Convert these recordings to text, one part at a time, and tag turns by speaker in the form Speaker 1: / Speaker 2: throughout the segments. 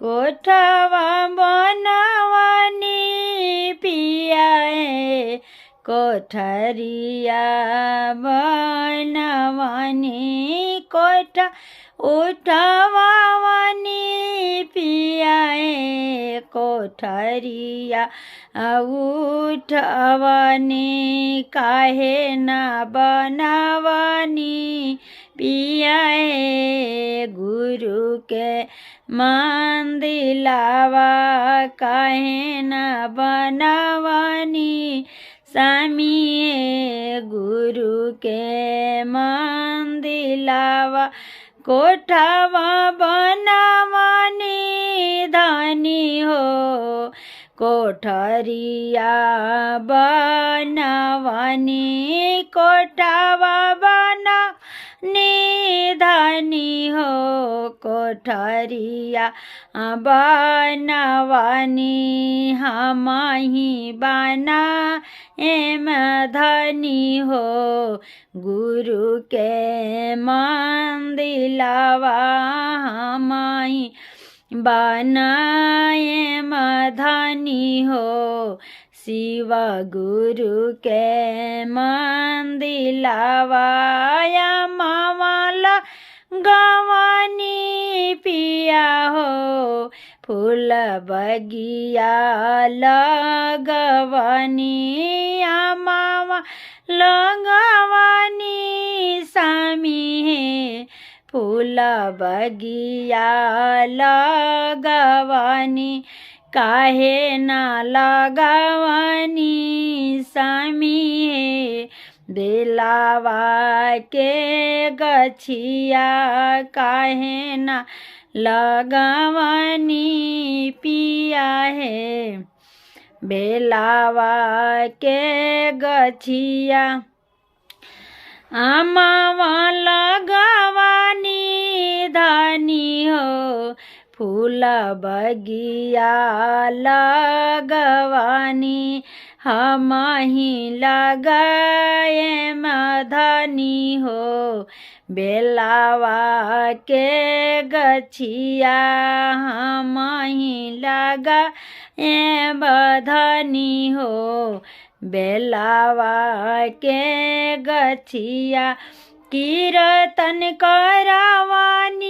Speaker 1: कोठवा बनवानी पिया हे कोठरिया बनवानी कोठा उठवानी पिया हे कोठरिया उठवानी काहे ना बनवानी पिया हे गुरु के मंदिलावा काहे ना बनवानी स्वामी गुरु के मंदिलावा कोठवा बनवानी धनी हो कोठरिया बनवानी कोठवा बनवानी धनी हो कोठरिया बनवानी हमही बना एम धनी हो गुरु के मंदिलावा हमही बनाए मधनी हो शिव गुरु के मंदिलावा मामला गवानी पिया हो फूल बगिया लगवानी मामा लगवानी स्वामी है फूल बगिया लगवानी काहे ना लगवानी स्वामी है बेलावा के गछिया काहे ना लगवानी पिया है बेलावा के गछिया आमावा लगवानी धनी हो फूल बगिया लगवानी हमही लगाए मधनी हो बेलावा के गछिया हमही लगाए बधनी हो बेलावा के गछिया कीर्तन करवानी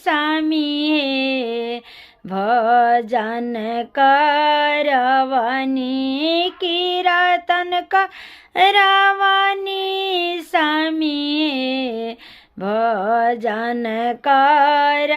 Speaker 1: स्वामी है भजन करवानी कीर्तन करवानी स्वामी है भजन कर